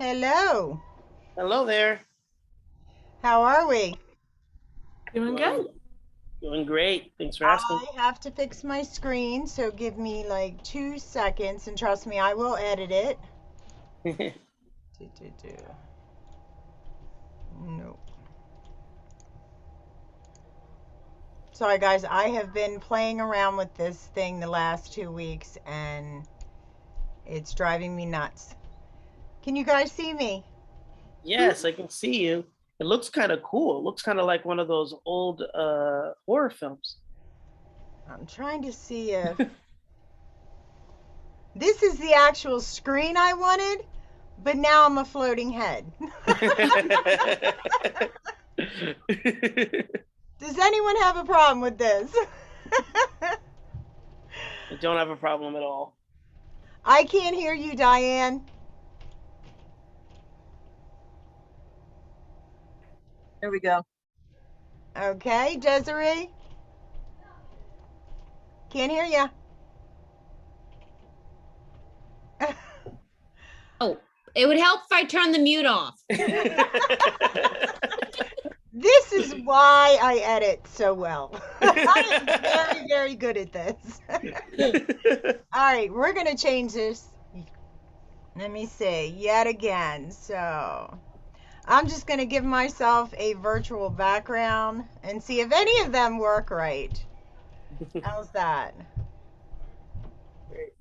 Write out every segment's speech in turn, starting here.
Hello. Hello there. How are we? Doing good. Doing great. Thanks for asking. I have to fix my screen, so give me like 2 seconds, and trust me, I will edit it. Nope. Sorry, guys. I have been playing around with this thing the last 2 weeks, and it's driving me nuts. Can you guys see me? Yes, I can see you. It looks kind of cool. It looks kind of like one of those old horror films. I'm trying to see if this is the actual screen I wanted, but now I'm a floating head. Does anyone have a problem with this? I don't have a problem at all. I can't hear you, Diane. There we go. Okay, Desiree? Can't hear you. Oh, it would help if I turned the mute off. This is why I edit so well. I am very, very good at this. All right, we're going to change this. Let me see. Yet again. So I'm just going to give myself a virtual background and see if any of them work right. How's that? Great.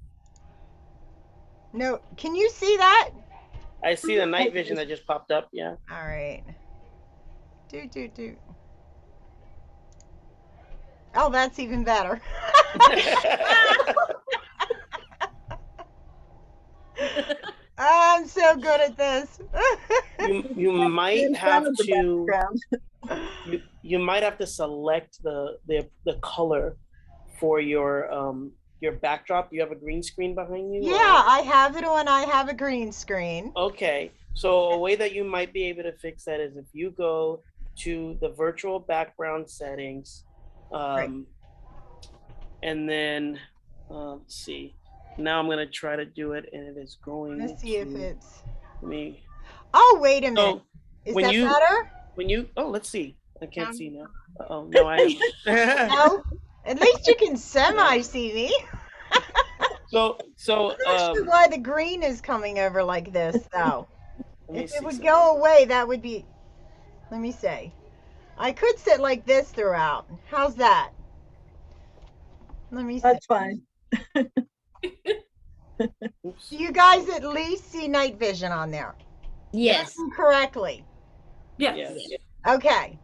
No, can you see that? I see the night vision that just popped up. Yeah. All right. Oh, that's even better. I'm so good at this. You might have to you might have to select the color for your backdrop. You have a green screen behind you? Yeah, I have it on. I have a green screen. Okay. So a way that you might be able to fix that is if you go to the virtual background settings, Right. and then let's see. Now I'm gonna try to do it, and it is going. Let's see if it's me. Oh, wait a minute. So Is when that you- better? When you let's see. I can't see now. Oh no, I am. No. At least you can semi-see me. So That's why the green is coming over like this, though. let me If see it would something. go away, that would be. Let me see. I could sit like this throughout. How's that? Let me see. That's fine. Oops. Do you guys at least see night vision on there? Yes. Correctly. Yes. Yes. Okay.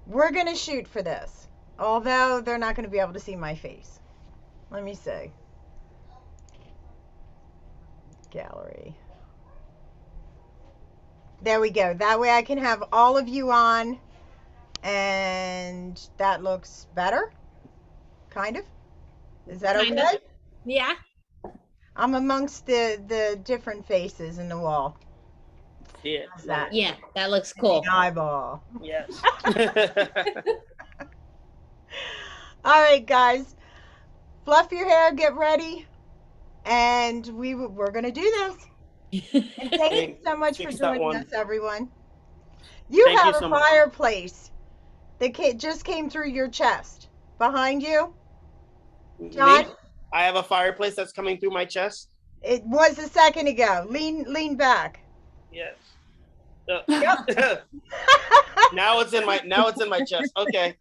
We're going to shoot for this. Although they're not going to be able to see my face. Let me see. Gallery. There we go. That way I can have all of you on. And that looks better. Kind of. Is that Kind okay? of. Yeah. I'm amongst the different faces in the wall. See it. How's that? Yeah, that looks cool. The eyeball. Yes. All right, guys. Fluff your hair, get ready. And we're going to do this. And thank you so much for Fix that joining one. us, everyone. You Thank have you a so much. fireplace that just came through your chest. Behind you. Me? John? I have a fireplace that's coming through my chest. It was a second ago. Lean back. Yes. Now it's in my chest. Okay.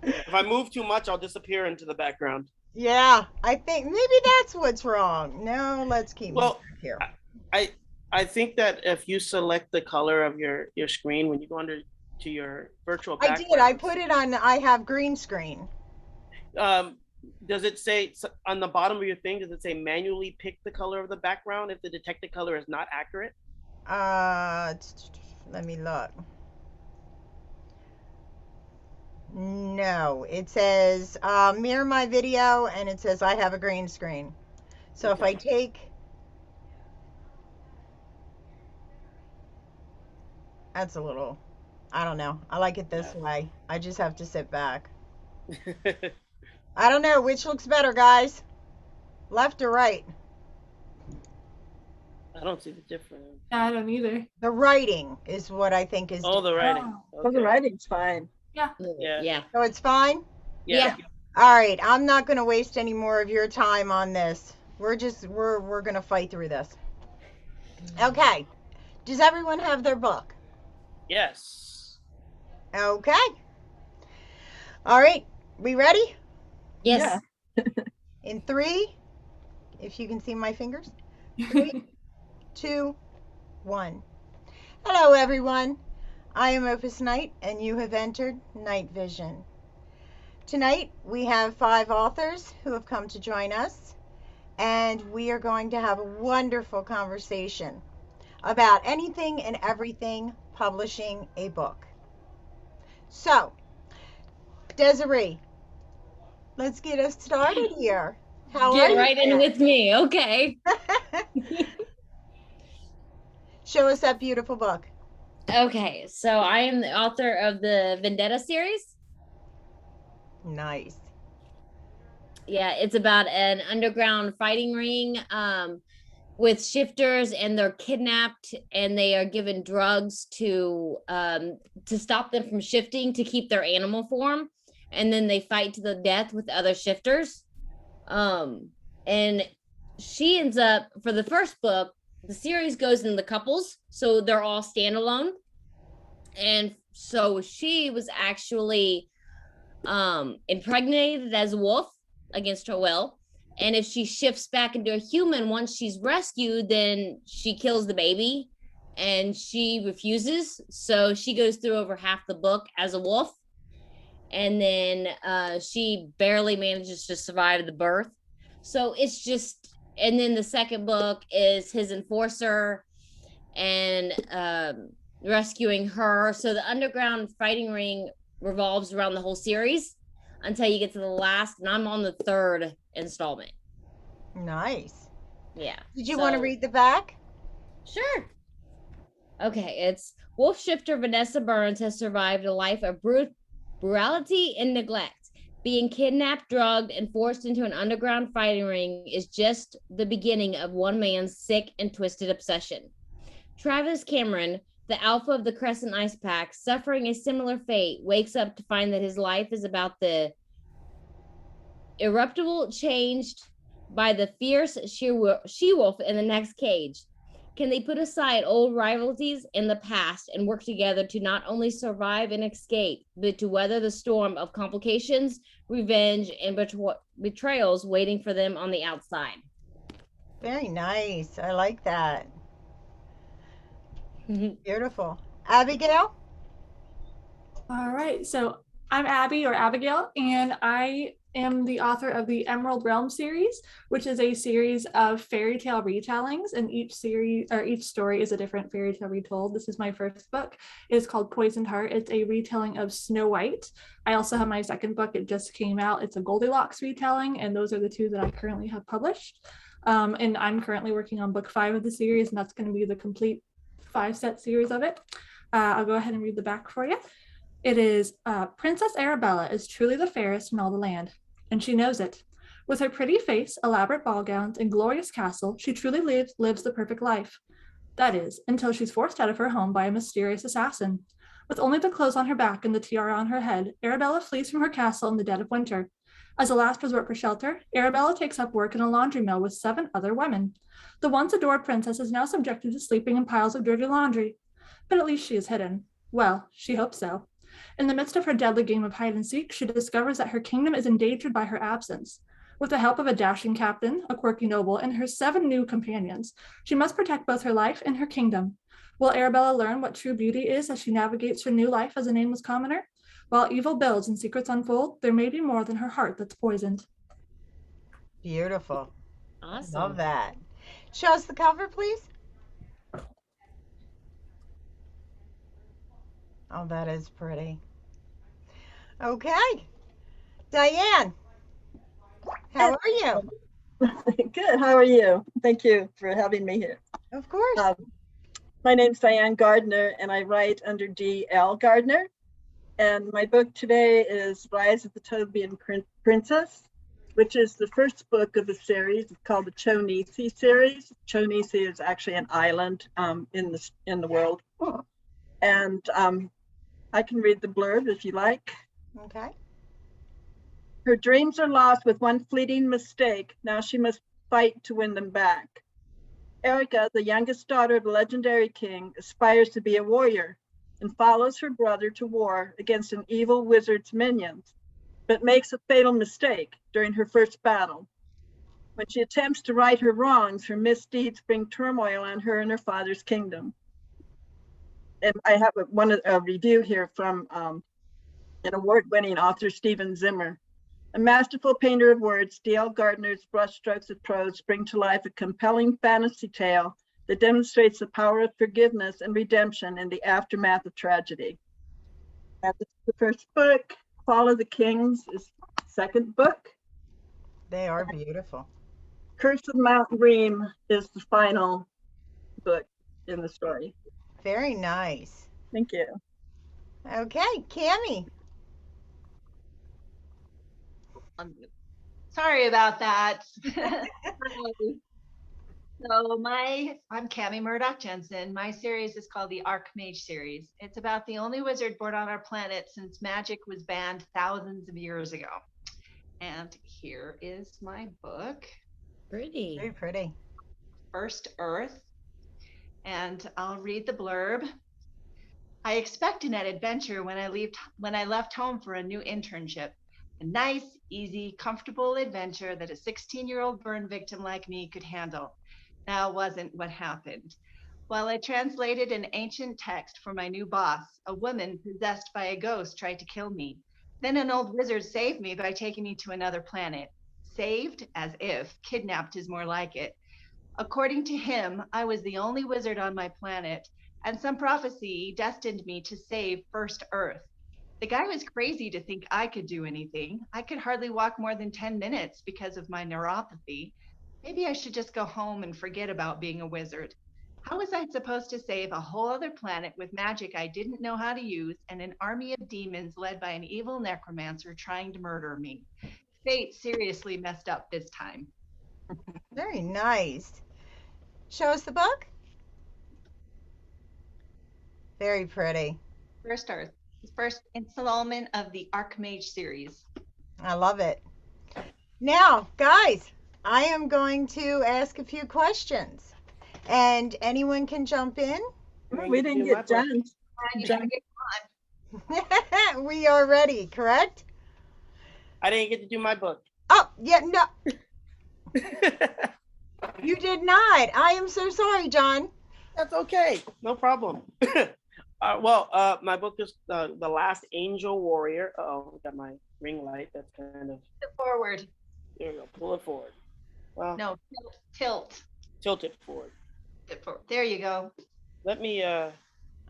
If I move too much, I'll disappear into the background. Yeah, I think maybe that's what's wrong. No, let's keep Well, back here. I think that if you select the color of your screen when you go under to your virtual I background, did. I put it on. I have green screen. Does it say on the bottom of your thing? Does it say manually pick the color of the background if the detected color is not accurate? Let me look. No, it says mirror my video, and it says I have a green screen. So if I take, that's a little, I don't know. I like it this way. I just have to sit back. I don't know which looks better, guys. Left or right? I don't see the difference. I don't either. The writing is what I think is. Oh, the writing. Oh. Well, the writing's fine. Yeah. Yeah. So it's fine? Yeah. All right. I'm not going to waste any more of your time on this. We're going to fight through this. Okay. Does everyone have their book? Yes. Okay. All right. We ready? Yes. In 3, if you can see my fingers. 3, 2, 1. Hello, everyone. I am Opus Night, and you have entered Night Vision. Tonight, we have 5 authors who have come to join us, and we are going to have a wonderful conversation about anything and everything publishing a book. So, Desiree, let's get us started here. How are Get you? right in with me. Okay. Show us that beautiful book. Okay. So I am the author of the Vendetta series. Nice. Yeah, it's about an underground fighting ring with shifters, and they're kidnapped, and they are given drugs to stop them from shifting, to keep their animal form, and then they fight to the death with other shifters. And she ends up, for the first book, the series goes in the couples, so they're all standalone. And so she was actually impregnated as a wolf against her will. And if she shifts back into a human, once she's rescued, then she kills the baby, and she refuses. So she goes through over half the book as a wolf. And then she barely manages to survive the birth. So it's just, and then the second book is his enforcer and rescuing her. So the underground fighting ring revolves around the whole series until you get to the last, and I'm on the 3rd installment. Nice. Yeah. Did you want to read the back? Sure. Okay, it's wolf shifter Vanessa Burns has survived a life of brutality and neglect. Being kidnapped, drugged, and forced into an underground fighting ring is just the beginning of one man's sick and twisted obsession. Travis Cameron, the alpha of the Crescent Ice Pack, suffering a similar fate, wakes up to find that his life is about the irreparable changed by the fierce she-wolf in the next cage. Can they put aside old rivalries in the past and work together to not only survive and escape, but to weather the storm of complications, revenge, and betrayals waiting for them on the outside? Very nice. I like that. Beautiful. Abigail? All right. So I'm Abby, or Abigail, and I am the author of the Emerald Realm series, which is a series of fairy tale retellings, and each story is a different fairy tale retold. This is my first book. It's called Poisoned Heart. It's a retelling of Snow White. I also have my second book. It just came out. It's a Goldilocks retelling, and those are the 2 that I currently have published. And I'm currently working on book 5 of the series, and that's going to be the complete 5-set series of it. I'll go ahead and read the back for you. It is, Princess Arabella is truly the fairest in all the land, and she knows it. With her pretty face, elaborate ball gowns, and glorious castle, she truly lives the perfect life. That is, until she's forced out of her home by a mysterious assassin. With only the clothes on her back and the tiara on her head, Arabella flees from her castle in the dead of winter. As a last resort for shelter, Arabella takes up work in a laundry mill with 7 other women. The once adored princess is now subjected to sleeping in piles of dirty laundry. But at least she is hidden. Well, she hopes so. In the midst of her deadly game of hide and seek, she discovers that her kingdom is endangered by her absence. With the help of a dashing captain, a quirky noble, and her 7 new companions, she must protect both her life and her kingdom. Will Arabella learn what true beauty is as she navigates her new life as a nameless commoner? While evil builds and secrets unfold, there may be more than her heart that's poisoned. Beautiful. Awesome. Love that. Show us the cover, please. Oh, that is pretty. Okay. Diane, how are you? Good. How are you? Thank you for having me here. Of course. My name's Diane Gardner, and I write under D.L. Gardner. And my book today is Rise of the Tobian Princess. which is the first book of the series. It's called the Chonisi series. Chonisi is actually an island in the world. And I can read the blurb if you like. Okay. Her dreams are lost with one fleeting mistake. Now she must fight to win them back. Erica, the youngest daughter of the legendary king, aspires to be a warrior and follows her brother to war against an evil wizard's minions, but makes a fatal mistake during her first battle. When she attempts to right her wrongs, her misdeeds bring turmoil on her and her father's kingdom. And I have a review here from an award-winning author, Stephen Zimmer. A masterful painter of words, D.L. Gardner's brushstrokes of prose bring to life a compelling fantasy tale that demonstrates the power of forgiveness and redemption in the aftermath of tragedy. And this is the first book. Fall of the Kings is the second book. They are beautiful. Curse of Mount Reem is the final book in the story. Very nice. Thank you. Okay, Cammie. Sorry about that. I'm Cammie Murdoch Jensen. My series is called the Archmage series. It's about the only wizard born on our planet since magic was banned thousands of years ago. And here is my book. Pretty. Very pretty. First Earth. And I'll read the blurb. I expected an adventure when I left home for a new internship. A nice, easy, comfortable adventure that a 16-year-old burn victim like me could handle. That wasn't what happened. While I translated an ancient text for my new boss, a woman possessed by a ghost tried to kill me. Then an old wizard saved me by taking me to another planet. Saved, as if, kidnapped is more like it. According to him, I was the only wizard on my planet, and some prophecy destined me to save First Earth. The guy was crazy to think I could do anything. I could hardly walk more than 10 minutes because of my neuropathy. Maybe I should just go home and forget about being a wizard. How was I supposed to save a whole other planet with magic I didn't know how to use and an army of demons led by an evil necromancer trying to murder me? Fate seriously messed up this time. Very nice. Show us the book. Very pretty. First Earth. First installment of the Archmage series. I love it. Now, guys, I am going to ask a few questions, and anyone can jump in. We didn't get done. We are ready, correct? I didn't get to do my book. Oh, yeah, no. You did not. I am so sorry, John. That's okay. No problem. My book is The Last Angel Warrior. Oh, got my ring light. That's kind of... Forward. There we go. Pull it forward. Well, no, tilt. Tilt it forward. There you go. Let me go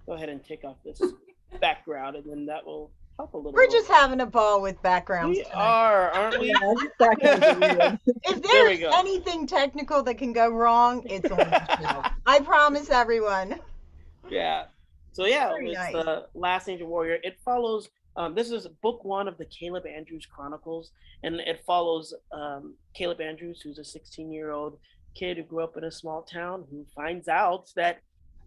ahead and take off this background, and then that will help a little. We're just having a ball with backgrounds We tonight. are, aren't we? If there's anything technical that can go wrong, it's on the show. I promise everyone. Yeah. So yeah, Very it's nice. The Last Angel Warrior. It follows. This is book 1 of the Caleb Andrews Chronicles, and it follows Caleb Andrews, who's a 16-year-old kid who grew up in a small town, who finds out that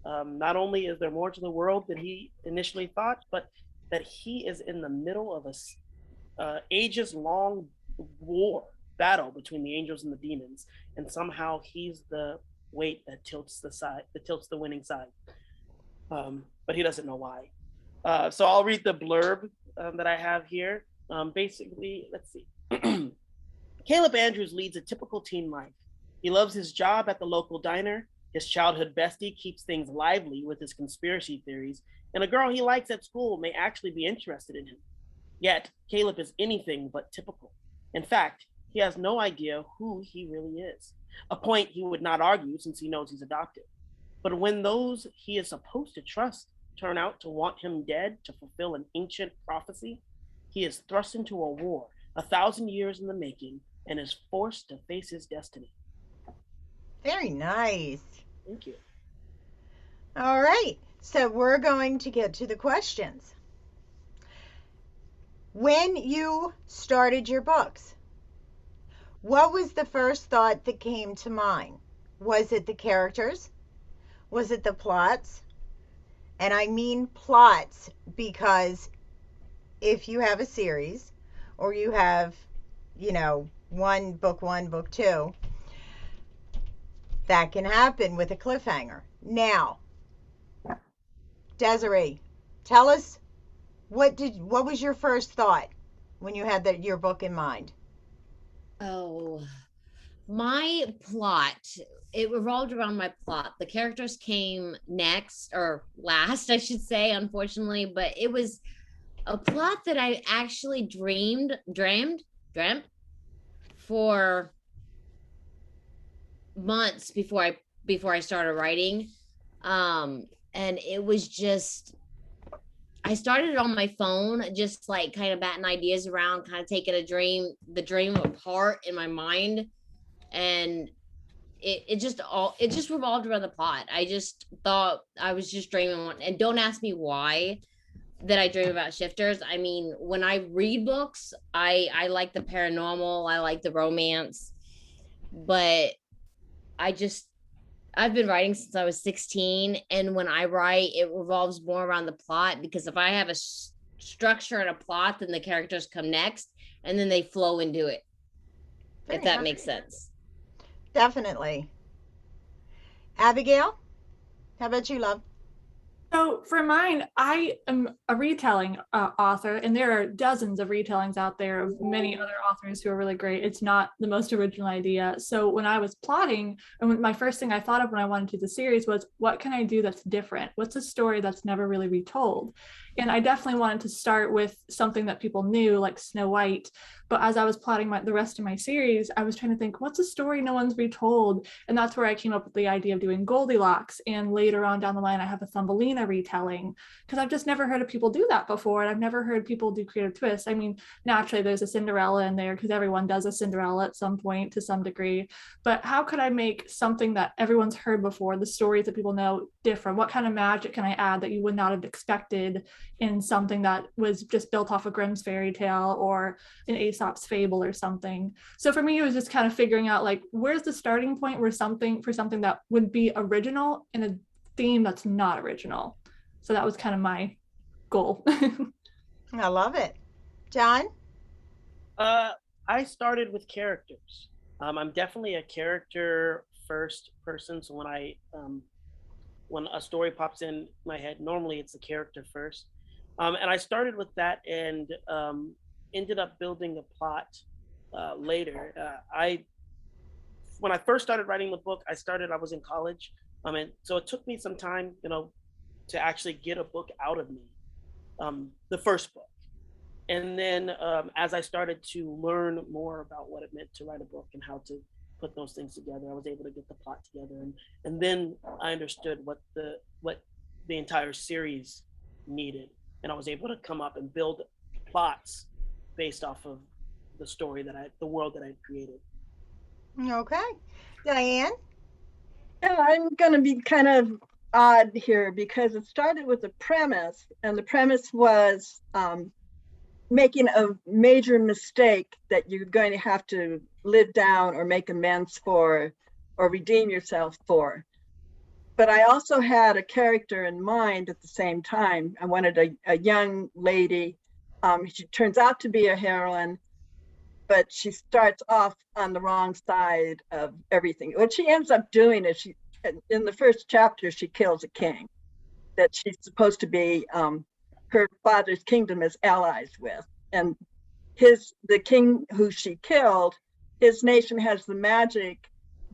not only is there more to the world than he initially thought, but that he is in the middle of a ages-long battle between the angels and the demons, and somehow he's the weight that tilts the winning side. But he doesn't know why. So I'll read the blurb that I have here. Basically, let's see. Caleb Andrews leads a typical teen life. He loves his job at the local diner. His childhood bestie keeps things lively with his conspiracy theories, and a girl he likes at school may actually be interested in him. Yet, Caleb is anything but typical. In fact, he has no idea who he really is, a point he would not argue since he knows he's adopted. But when those he is supposed to trust turn out to want him dead to fulfill an ancient prophecy, he is thrust into a war 1,000 years in the making and is forced to face his destiny. Very nice. Thank you. All right, so we're going to get to the questions. When you started your books, what was the first thought that came to mind? Was it the characters? Was it the plots? And I mean plots because if you have a series or you have, one, book two, that can happen with a cliffhanger. Now, Desiree, tell us what was your first thought when you had your book in mind? Oh, my plot, it revolved around my plot. The characters came next or last, I should say, unfortunately, but it was a plot that I actually dreamt for months before I started writing. And it was just, I started it on my phone, just like kind of batting ideas around, kind of taking the dream apart in my mind. And it just revolved around the plot. I just thought I was just dreaming one, and don't ask me why that I dream about shifters. I mean, when I read books, I like the paranormal, I like the romance, but I've been writing since I was 16, and when I write, it revolves more around the plot, because if I have a structure and a plot, then the characters come next, and then they flow into it. If that makes sense. Definitely. Abigail, how about you, love? So for mine, I am a retelling author, and there are dozens of retellings out there of many other authors who are really great. It's not the most original idea. So when I was plotting, and my first thing I thought of when I wanted to do the series was, what can I do that's different? What's a story that's never really retold? And I definitely wanted to start with something that people knew, like Snow White. But as I was plotting the rest of my series, I was trying to think, what's a story no one's retold? And that's where I came up with the idea of doing Goldilocks. And later on down the line, I have a Thumbelina retelling, because I've just never heard of people do that before. And I've never heard people do creative twists. I mean, naturally, there's a Cinderella in there because everyone does a Cinderella at some point to some degree. But how could I make something that everyone's heard before, the stories that people know, different? What kind of magic can I add that you would not have expected in something that was just built off a Grimm's fairy tale or an Aesop's fable or something? So for me, it was just kind of figuring out, like, where's the starting point for something that would be original in a theme that's not original. So that was kind of my goal. I love it. John? I started with characters. I'm definitely a character first person. So when a story pops in my head, normally it's a character first. And I started with that and ended up building a plot later. When I first started writing the book, I was in college. And so it took me some time, to actually get a book out of me, the first book. And then as I started to learn more about what it meant to write a book and how to put those things together, I was able to get the plot together. And then I understood what the entire series needed. And I was able to come up and build plots based off of the world that I created. Okay. Diane? Yeah, I'm going to be kind of odd here because it started with a premise, and the premise was making a major mistake that you're going to have to live down or make amends for or redeem yourself for. But I also had a character in mind at the same time. I wanted a young lady. She turns out to be a heroine, but she starts off on the wrong side of everything. What she ends up doing is in the first chapter, she kills a king that she's supposed to be her father's kingdom is allies with. And the king who she killed, his nation has the magic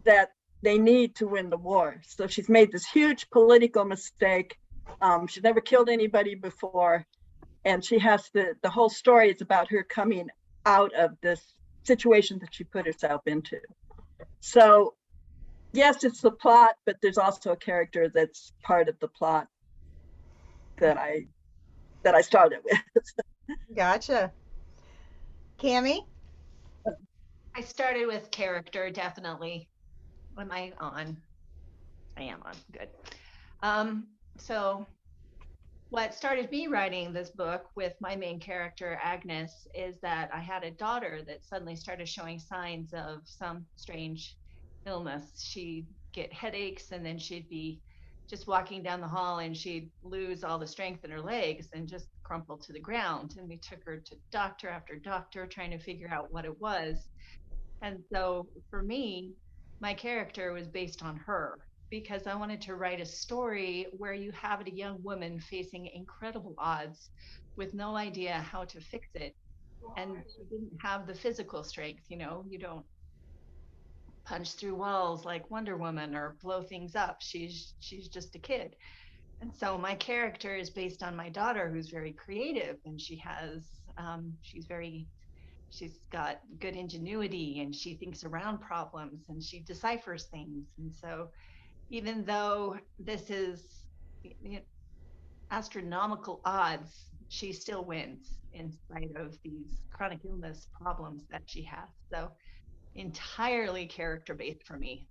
that they need to win the war. So she's made this huge political mistake. She's never killed anybody before. And she has the whole story is about her coming out of this situation that she put herself into. So yes, it's the plot, but there's also a character that's part of the plot that I started with. Gotcha. Cammie? I started with character, definitely. Am I on? I am on. Good. So what started me writing this book with my main character, Agnes, is that I had a daughter that suddenly started showing signs of some strange illness. She'd get headaches, and then she'd be just walking down the hall and she'd lose all the strength in her legs and just crumple to the ground. And we took her to doctor after doctor trying to figure out what it was. And so for me, my character was based on her because I wanted to write a story where you have a young woman facing incredible odds with no idea how to fix it. And she didn't have the physical strength, you don't punch through walls like Wonder Woman or blow things up. She's just a kid. And so my character is based on my daughter, who's very creative, and she's got good ingenuity, and she thinks around problems, and she deciphers things. And so even though this is astronomical odds, she still wins in spite of these chronic illness problems that she has. So entirely character based for me.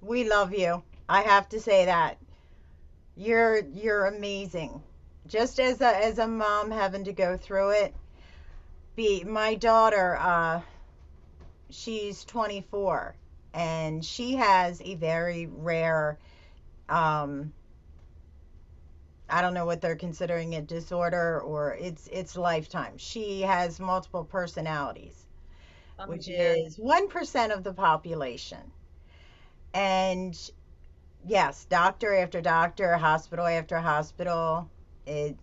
We love you. I have to say that. You're amazing. Just as a mom having to go through it. My daughter, she's 24, and she has a very rare, I don't know what they're considering a disorder, or it's lifetime. She has multiple personalities, which is 1% of the population. And yes, doctor after doctor, hospital after hospital, it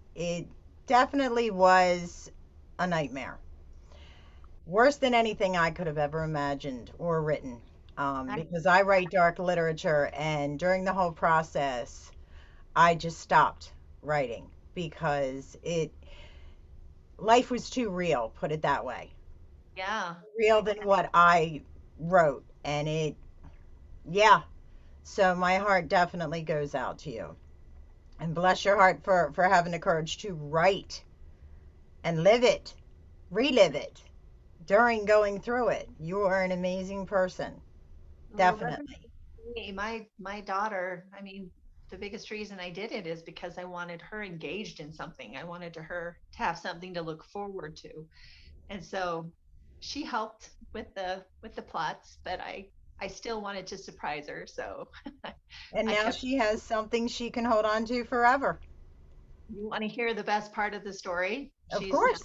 definitely was a nightmare. Worse than anything I could have ever imagined or written. Because I write dark literature, and during the whole process, I just stopped writing because life was too real, put it that way. Yeah. Real than what I wrote. And yeah. So my heart definitely goes out to you. And bless your heart for having the courage to write and live it, relive it during going through it. You are an amazing person. Definitely. My daughter, I mean, the biggest reason I did it is because I wanted her engaged in something. I wanted her to have something to look forward to. And so she helped with the plots, but I still wanted to surprise her. So And I now kept. she has something she can hold on to forever. You want to hear the best part of the story? Of She's now course.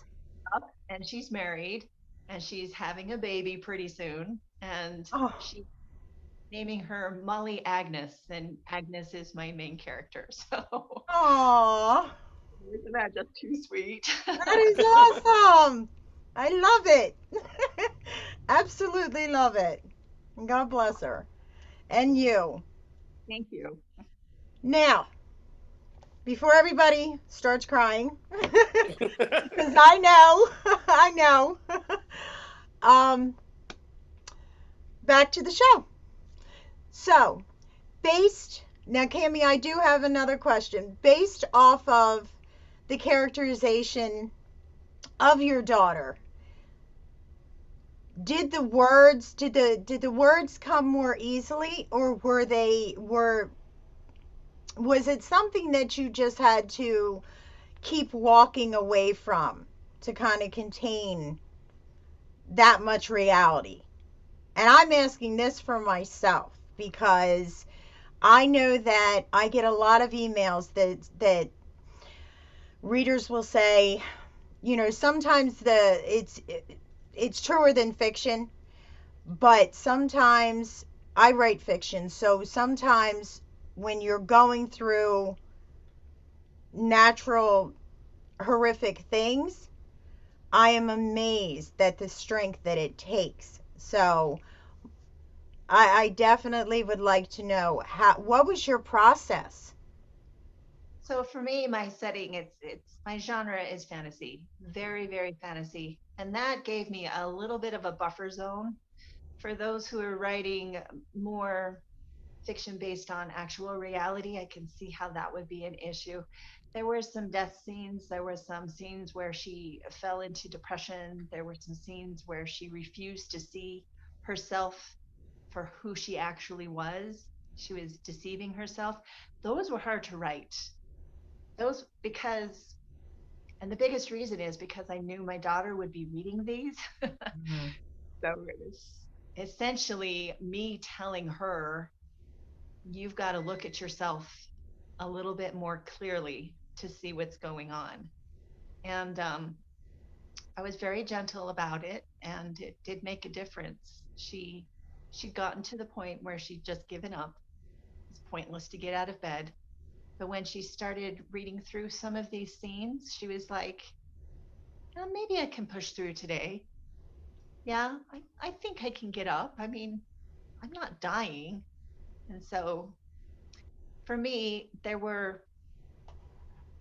up and she's married and she's having a baby pretty soon. And Oh, she's naming her Molly Agnes, and Agnes is my main character. So aw, isn't that just too sweet? that is awesome. I love it. Absolutely love it. God bless her. And you. Thank you. Now, before everybody starts crying, because I know, I know. um, Back to the show. So, now, Cami, I do have another question. Based off of the characterization of your daughter, did the words come more easily, or was it something that you just had to keep walking away from to kind of contain that much reality? And I'm asking this for myself because I know that I get a lot of emails that readers will say, sometimes it's truer than fiction, but sometimes I write fiction, so sometimes when you're going through natural horrific things, I am amazed at the strength that it takes. So I definitely would like to know what was your process? So for me, my setting, it's my genre is fantasy, very, very fantasy. And that gave me a little bit of a buffer zone for those who are writing more fiction based on actual reality. I can see how that would be an issue. There were some death scenes. There were some scenes where she fell into depression. There were some scenes where she refused to see herself for who she actually was. She was deceiving herself. Those were hard to write. those because, and the biggest reason is because I knew my daughter would be reading these. Mhm. So it was essentially me telling her, you've got to look at yourself a little bit more clearly to see what's going on. And I was very gentle about it, and it did make a difference. She'd gotten to the point where she'd just given up. It's pointless to get out of bed. But when she started reading through some of these scenes, she was like, oh, maybe I can push through today. Yeah, I think I can get up. I mean, I'm not dying. And so for me, the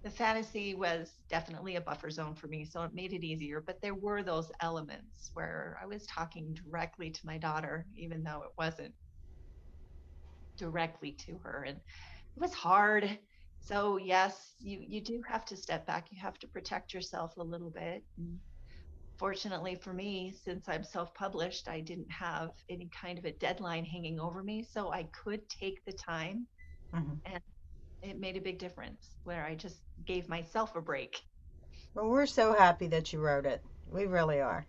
fantasy was definitely a buffer zone for me. So it made it easier. But there were those elements where I was talking directly to my daughter, even though it wasn't directly to her. And it was hard. So yes, you do have to step back. You have to protect yourself a little bit. And fortunately for me, since I'm self-published, I didn't have any kind of a deadline hanging over me, so I could take the time, Mhm. and it made a big difference where I just gave myself a break. Well, we're so happy that you wrote it. We really are.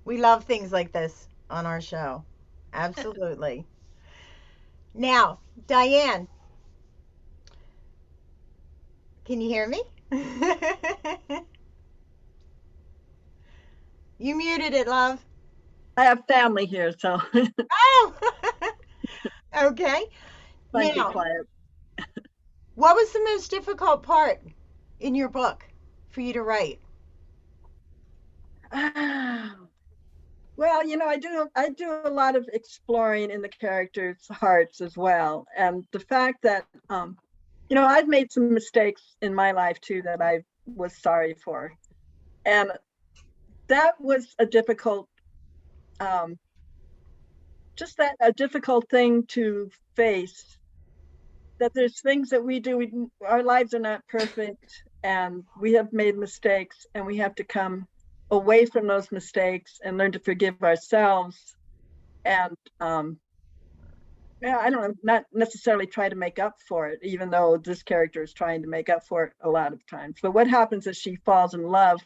We love things like this on our show. Absolutely. Now, Diane, can you hear me? You muted it, love. I have family here, so Oh, okay. trying to be Now, quiet. what was the most difficult part in your book for you to write? Well, I do a lot of exploring in the characters' hearts as well, and the fact that I've made some mistakes in my life too that I was sorry for, and that was a difficult, um, a difficult thing to face. That there's things that we do, our lives are not perfect, and we have made mistakes, and we have to come away from those mistakes and learn to forgive ourselves. And I don't know, not necessarily try to make up for it, even though this character is trying to make up for it a lot of times. But what happens is she falls in love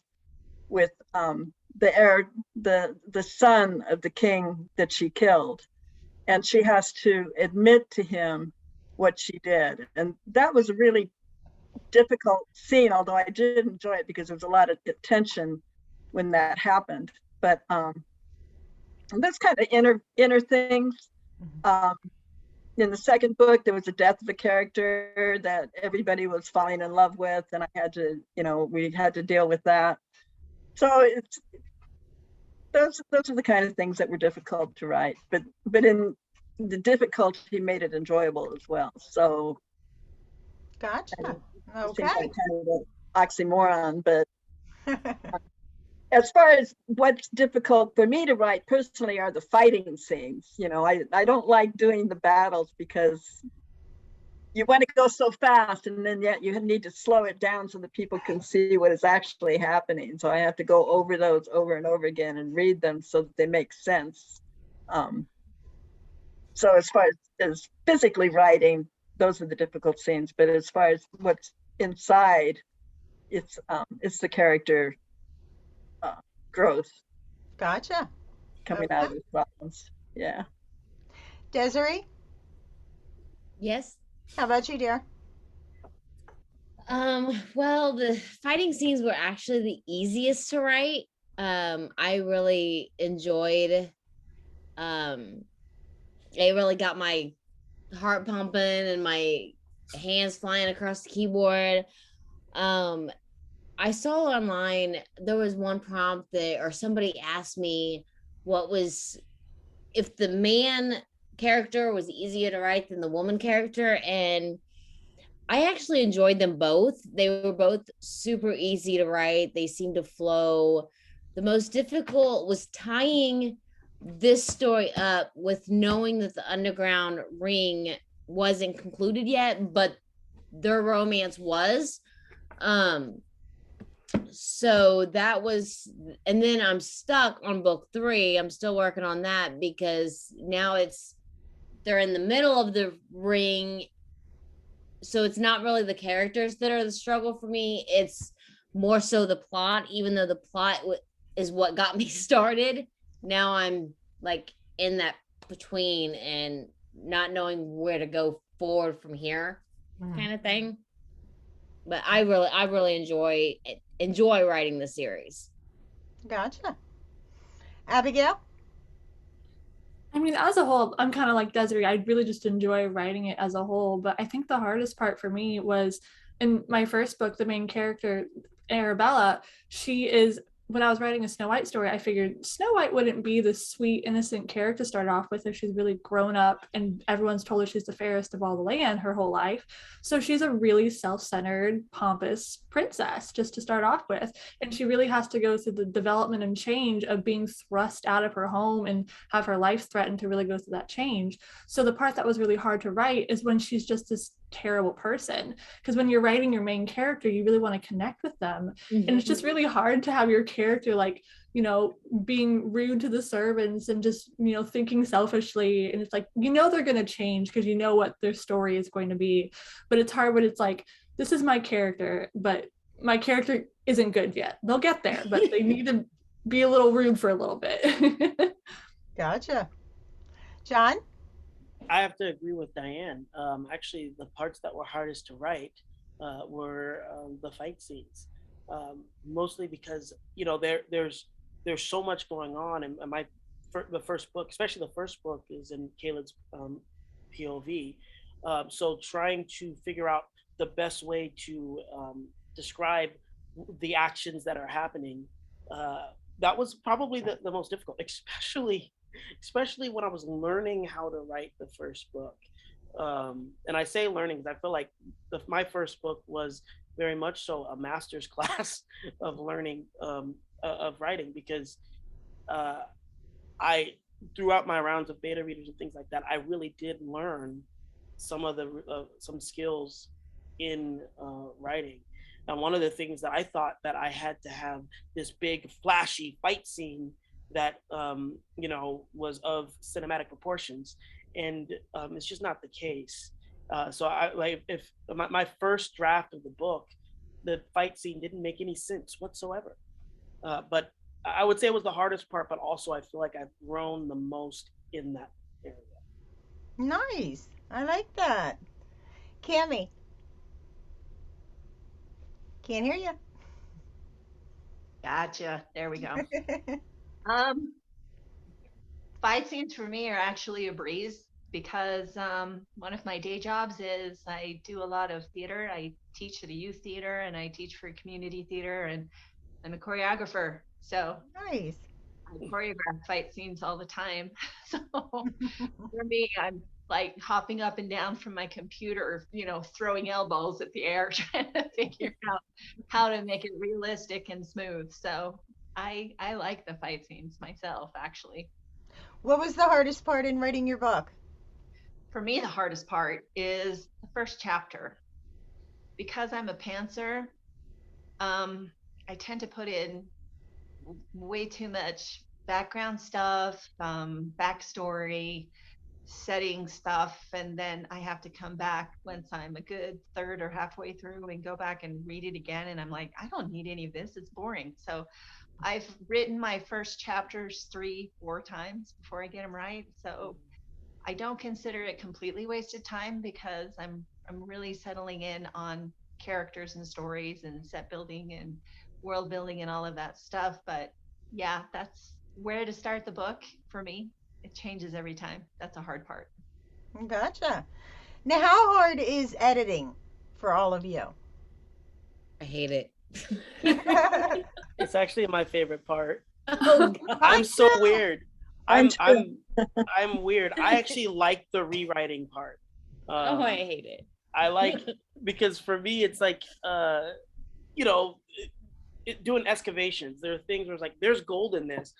with the heir, the son of the king that she killed, and she has to admit to him what she did. And that was a really difficult scene, although I did enjoy it because there was a lot of tension when that happened. But that's kind of inner things. Um, in the second book, there was a death of a character that everybody was falling in love with, and I had to, we had to deal with that. So it's those are the kind of things that were difficult to write, but in the difficulty made it enjoyable as well. So Gotcha. it Okay. seems like kind of an oxymoron, but as far as what's difficult for me to write personally are the fighting scenes. I don't like doing the battles because you want to go so fast, and then yet you need to slow it down so that people can see what is actually happening. So I have to go over those over and over again and read them so that they make sense. So as far as physically writing, those are the difficult scenes. But as far as what's inside, it's the character growth Gotcha. coming Okay. out of the problems. Yeah. Desiree, Yes. how about you, dear? Well, the fighting scenes were actually the easiest to write. I really enjoyed, it really got my heart pumping and my hands flying across the keyboard. I saw online, there was one prompt or somebody asked me if the man character was easier to write than the woman character, and I actually enjoyed them both. They were both super easy to write. They seemed to flow. The most difficult was tying this story up with knowing that the underground ring wasn't concluded yet, but their romance was. So that was, and then I'm stuck on book 3. I'm still working on that because now they're in the middle of the ring so it's not really the characters that are the struggle for me. It's more so the plot, even though the plot is what got me started. Now I'm like in that between and not knowing where to go forward from here kind of thing. But I really enjoy writing the series. Gotcha. Abigail? I mean, as a whole, I'm kind of like Desiree. I really just enjoy writing it as a whole. But I think the hardest part for me was in my first book, the main character, Arabella, when I was writing a Snow White story, I figured Snow White wouldn't be the sweet, innocent character to start off with if she's really grown up and everyone's told her she's the fairest of all the land her whole life. So she's a really self-centered, pompous princess just to start off with. And she really has to go through the development and change of being thrust out of her home and have her life threatened to really go through that change. So the part that was really hard to write is when she's just this terrible person, because when you're writing your main character, you really want to connect with them. And it's just really hard to have your character like, you know, being rude to the servants and just, you know, thinking selfishly. And it's like, you know, they're going to change because you know what their story is going to be. But it's hard when it's like, this is my character, but my character isn't good yet. They'll get there, but they need to be a little rude for a little bit. Gotcha. John? I have to agree with Diane. Actually, the parts that were hardest to write were the fight scenes, mostly because, you know, there's so much going on, and the first book, especially the first book, is in Caleb's POV. So trying to figure out the best way to describe the actions that are happening, that was probably the most difficult, especially when I was learning how to write the first book. And I say learning because I feel like my first book was very much so a master's class of learning, of writing, because I, throughout my rounds of beta readers and things like that, I really did learn some of some skills in writing. And one of the things that I thought that I had to have this big flashy fight scene that you know, was of cinematic proportions, and it's just not the case. So I like, if my first draft of the book, the fight scene didn't make any sense whatsoever. But I would say it was the hardest part, but also I feel like I've grown the most in that area. Nice. I like that. Cammy? Can't hear you. Gotcha. There we go. Fight scenes for me are actually a breeze because one of my day jobs is I do a lot of theater. I teach at a youth theater and I teach for community theater, and I'm a choreographer. So Nice. I choreograph fight scenes all the time. So for me, I'm like hopping up and down from my computer, you know, throwing elbows at the air, trying to figure out how to make it realistic and smooth. So I like the fight scenes myself, actually. What was the hardest part in writing your book? For me, the hardest part is the first chapter. Because I'm a pantser, I tend to put in way too much background stuff, backstory, setting stuff, and then I have to come back once I'm a good third or halfway through and go back and read it again, and I'm like, I don't need any of this, it's boring. So I've written my first chapters 3-4 times before I get them right. So I don't consider it completely wasted time because I'm really settling in on characters and stories and set building and world building and all of that stuff. But yeah, that's where to start the book for me. It changes every time. That's a hard part. Gotcha. Now, how hard is editing for all of you? I hate it. It's actually my favorite part. Oh, I'm so weird. I'm weird. I actually like the rewriting part. I hate it. I like, because for me it's like you know, doing excavations. There are things where it's like there's gold in this.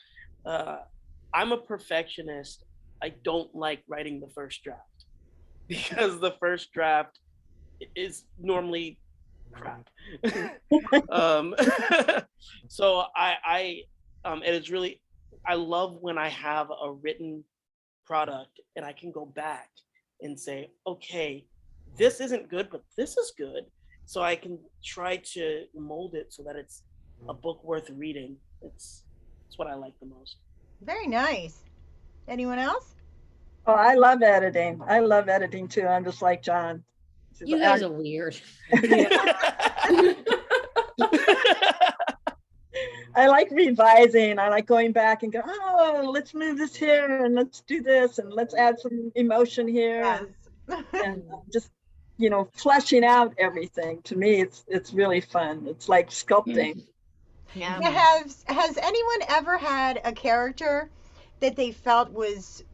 I'm a perfectionist. I don't like writing the first draft because the first draft is normally crap. So I and it's really, I love when I have a written product and I can go back and say, okay, this isn't good, but this is good. So I can try to mold it so that it's a book worth reading. It's what I like the most. Very nice. Anyone else? Oh, I love editing. I love editing too. I'm just like John. You guys are weird. I like revising. I like going back and go, oh, let's move this here and let's do this and let's add some emotion here. Yes. And just, you know, fleshing out everything. To me, it's really fun. It's like sculpting. Yeah. Has anyone ever had a character that they felt was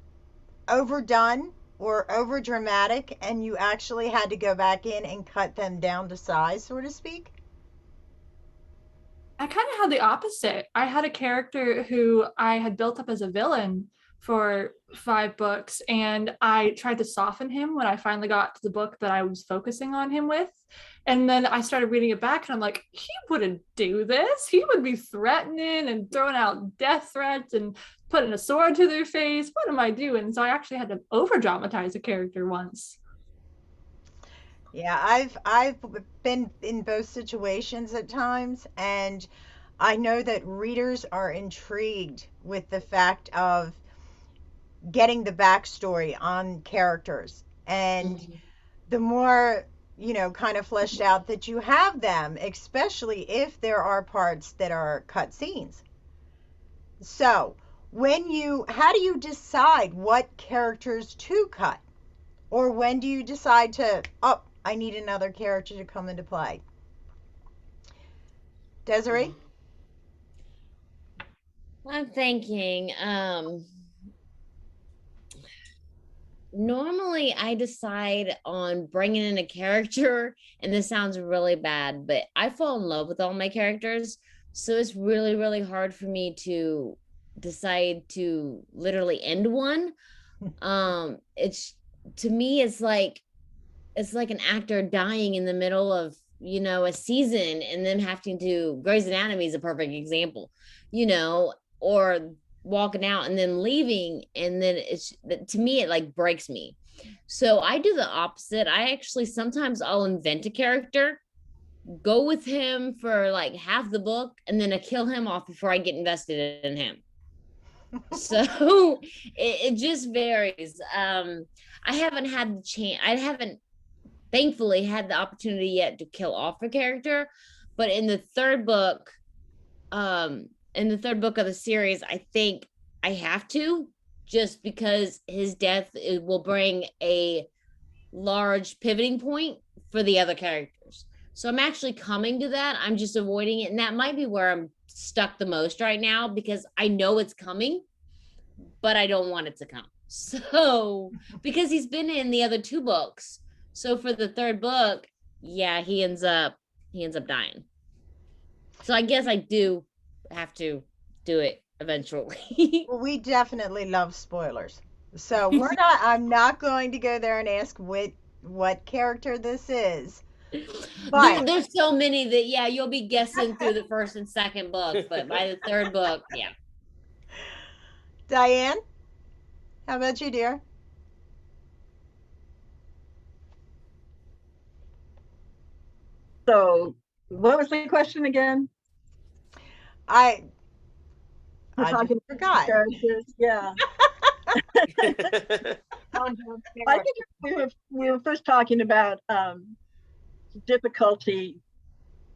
overdone or over dramatic and you actually had to go back in and cut them down to size, so to speak? I kind of had the opposite. I had a character who I had built up as a villain for 5 books, and I tried to soften him when I finally got to the book that I was focusing on him with. And then I started reading it back and I'm like, he wouldn't do this. He would be threatening and throwing out death threats and putting a sword to their face. What am I doing? So I actually had to over dramatize a character once. Yeah, I've been in both situations at times, and I know that readers are intrigued with the fact of getting the backstory on characters. And the more, you know, kind of fleshed out that you have them, especially if there are parts that are cut scenes. So, how do you decide what characters to cut? Or when do you decide to, oh, I need another character to come into play? Desiree? I'm thinking, normally I decide on bringing in a character, and this sounds really bad, but I fall in love with all my characters. So it's really, really hard for me to decide to literally end one. It's, to me, it's like an actor dying in the middle of, you know, a season and then having to, Grey's Anatomy is a perfect example, you know, or walking out and then leaving. And then it's, to me, it like breaks me. So I do the opposite. I actually, sometimes I'll invent a character, go with him for like half the book, and then I kill him off before I get invested in him. So it just varies. I haven't had the chance. I haven't thankfully had the opportunity yet to kill off a character, but in the third book of the series, I think I have to, just because his death will bring a large pivoting point for the other characters. So I'm actually coming to that. I'm just avoiding it, and that might be where I'm stuck the most right now, because I know it's coming, but I don't want it to come. So because he's been in the other 2 books, so for the third book, yeah, he ends up dying. So I guess I do have to do it eventually. Well, we definitely love spoilers. So I'm not going to go there and ask what character this is. But there's so many that, yeah, you'll be guessing through the first and second book, but by the third book, yeah. Diane, how about you, dear? So what was the question again? I forgot. Characters. Yeah. I think we were first talking about difficulty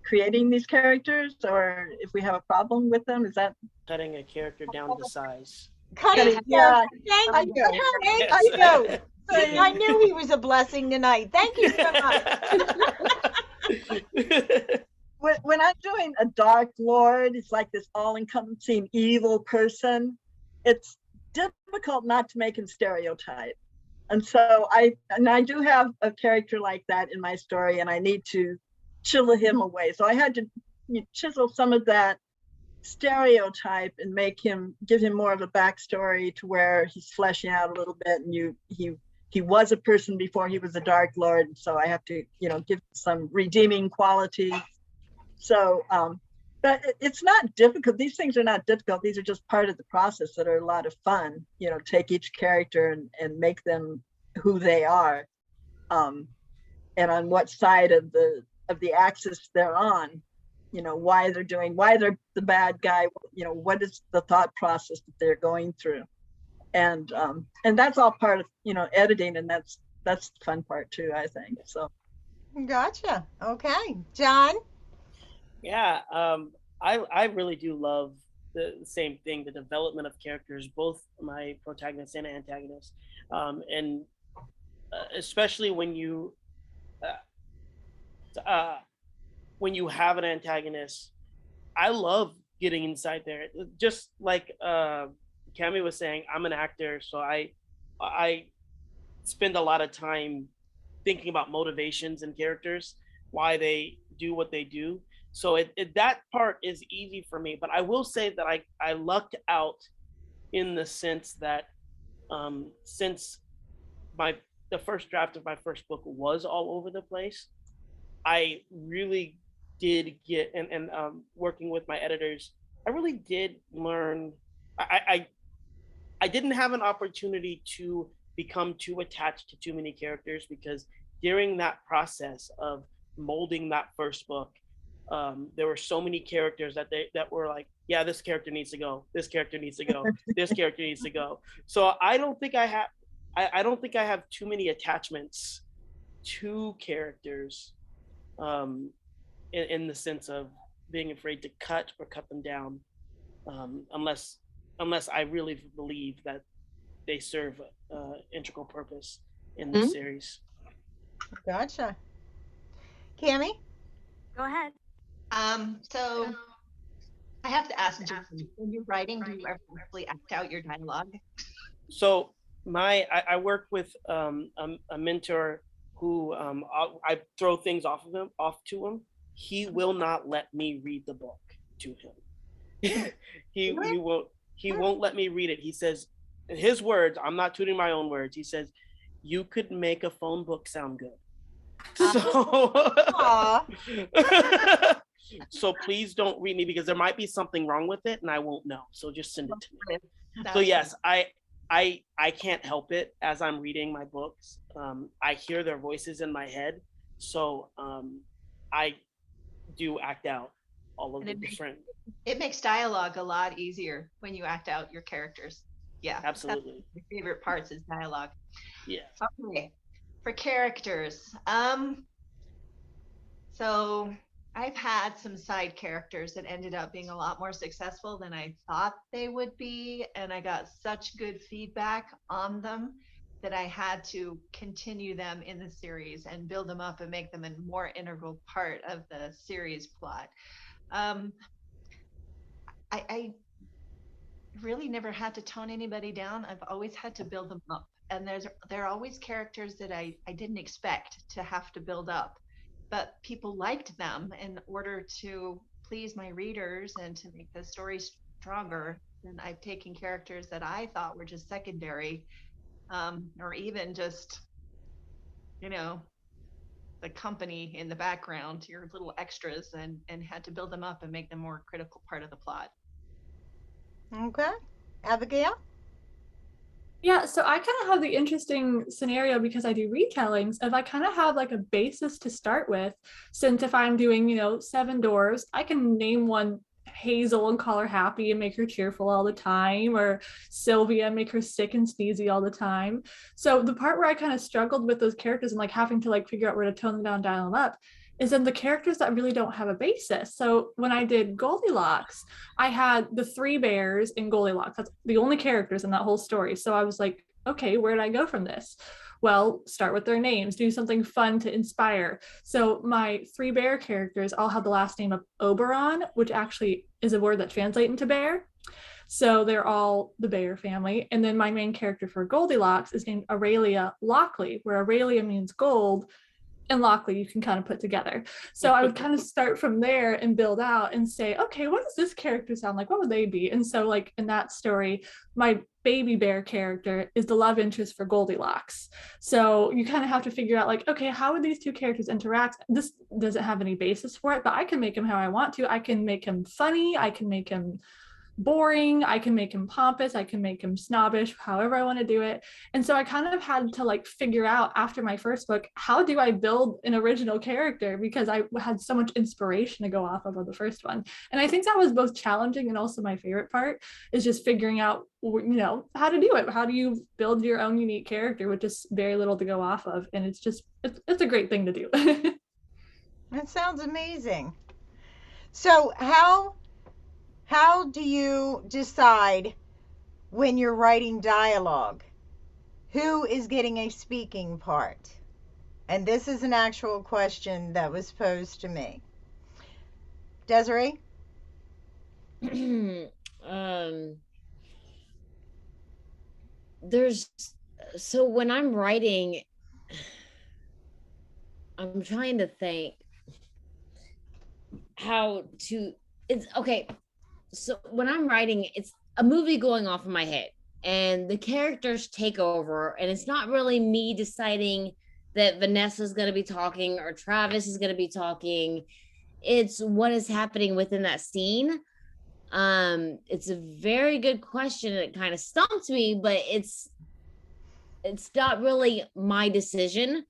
creating these characters, or if we have a problem with them. Is that cutting a character down to size? Cutting. Yeah. Thank you. I knew he was a blessing tonight. Thank you so much. When I'm doing a Dark Lord, it's like this all-encompassing evil person. It's difficult not to make him stereotype. And so I do have a character like that in my story, and I need to chisel him away. So I had to chisel some of that stereotype and give him more of a backstory to where he's fleshing out a little bit, and he was a person before he was a Dark Lord. So I have to, give some redeeming quality. So, but it's not difficult. These things are not difficult. These are just part of the process that are a lot of fun. Take each character and make them who they are. on what side of the axis they're on, why they're the bad guy, what is the thought process that they're going through. And that's all part of, editing, and that's the fun part too, I think. So Gotcha. Okay. John? Yeah, I really do love the same thing, the development of characters, both my protagonist and antagonist, and especially when you have an antagonist. I love getting inside there. Just like Cami was saying, I'm an actor, so I spend a lot of time thinking about motivations and characters, why they do what they do. So that part is easy for me. But I will say that I lucked out in the sense that since the first draft of my first book was all over the place, I really did get, and working with my editors, I really did learn. I didn't have an opportunity to become too attached to too many characters, because during that process of molding that first book, there were so many characters that were like, yeah, this character needs to go, this character needs to go, this character needs to go. So I don't think I have too many attachments to characters, in the sense of being afraid to cut or cut them down, unless I really believe that they serve integral purpose in the series. Gotcha. Cami? Go ahead. So I have to ask, Jason, when you're writing, do you ever actually act out your dialogue? So I work with a mentor who I throw things off to him. He will not let me read the book to him. he won't let me read it. He says, in his words, I'm not tuning my own words, he says, you could make a phone book sound good. So please don't read me, because there might be something wrong with it and I won't know. So just send it to me. So yes, I can't help it as I'm reading my books. I hear their voices in my head. So I do act out all of the different. It makes dialogue a lot easier when you act out your characters. Yeah, absolutely. My favorite parts is dialogue. Yeah. Okay. For characters, so I've had some side characters that ended up being a lot more successful than I thought they would be, and I got such good feedback on them that I had to continue them in the series and build them up and make them a more integral part of the series plot. I really never had to tone anybody down. I've always had to build them up. And there are always characters that I didn't expect to have to build up, but people liked them in order to please my readers and to make the story stronger. And I've taken characters that I thought were just secondary, or even just, the company in the background, your little extras, and had to build them up and make them more critical part of the plot. Okay. Abigail? Yeah, so I kind of have the interesting scenario, because I do retellings, if I kind of have like a basis to start with, since if I'm doing, 7 doors, I can name one Hazel and call her happy and make her cheerful all the time, or Sylvia and make her sick and sneezy all the time. So the part where I kind of struggled with those characters and like having to like figure out where to tone them down, dial them up, is in the characters that really don't have a basis. So when I did Goldilocks, I had the 3 bears in Goldilocks. That's the only characters in that whole story. So I was like, okay, where did I go from this? Well, start with their names, do something fun to inspire. So my 3 bear characters all have the last name of Oberon, which actually is a word that translates into bear. So they're all the bear family. And then my main character for Goldilocks is named Aurelia Lockley, where Aurelia means gold, and Lockley you can kind of put together. So I would kind of start from there and build out and say, okay, what does this character sound like? What would they be? And so like in that story, my baby bear character is the love interest for Goldilocks. So you kind of have to figure out like, okay, how would these 2 characters interact? This doesn't have any basis for it, but I can make him how I want to. I can make him funny. I can make him boring, I can make him pompous, I can make him snobbish, however I want to do it. And so I kind of had to like figure out after my first book, how do I build an original character, because I had so much inspiration to go off of the first one. And I think that was both challenging and also my favorite part, is just figuring out, you know, how to do it. How do you build your own unique character with just very little to go off of? And it's just, it's a great thing to do. That sounds amazing. So how do you decide when you're writing dialogue who is getting a speaking part? And this is an actual question that was posed to me. Desiree? So when I'm writing, I'm trying to think how to, it's okay. So when I'm writing, it's a movie going off in my head and the characters take over, and it's not really me deciding that Vanessa's going to be talking or Travis is going to be talking. It's what is happening within that scene. It's a very good question. It kind of stumped me, but it's not really my decision.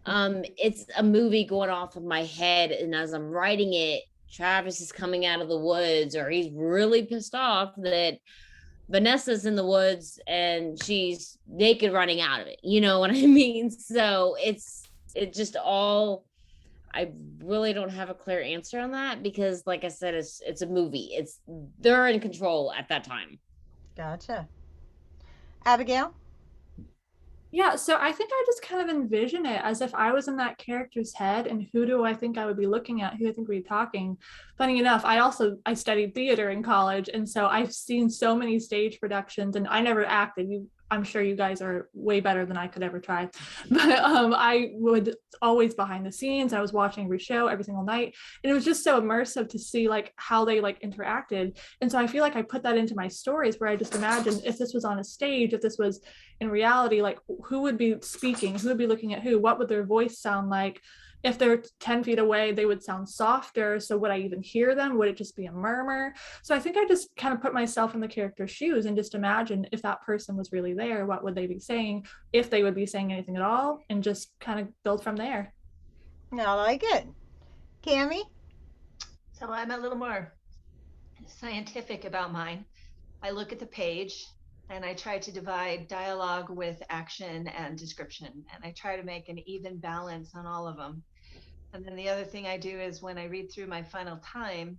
It's a movie going off of my head, and as I'm writing it, Travis is coming out of the woods, or he's really pissed off that Vanessa's in the woods and she's naked running out of it. You know what I mean? So it just all, I really don't have a clear answer on that, because like I said, it's a movie. They're in control at that time. Gotcha. Abigail? Yeah, so I think I just kind of envision it as if I was in that character's head, and who do I think I would be looking at, who I think we'd be talking. Funny enough, I studied theater in college, and so I've seen so many stage productions, and I never acted. I'm sure you guys are way better than I could ever try. But I would always behind the scenes. I was watching every show every single night. And it was just so immersive to see like how they like interacted. And so I feel like I put that into my stories, where I just imagined if this was on a stage, if this was in reality, like who would be speaking, who would be looking at who, what would their voice sound like? If they're 10 feet away, they would sound softer. So would I even hear them? Would it just be a murmur? So I think I just kind of put myself in the character's shoes and just imagine if that person was really there, what would they be saying, if they would be saying anything at all, and just kind of build from there. I like it. Cami? So I'm a little more scientific about mine. I look at the page and I try to divide dialogue with action and description, and I try to make an even balance on all of them. And then the other thing I do is when I read through my final time,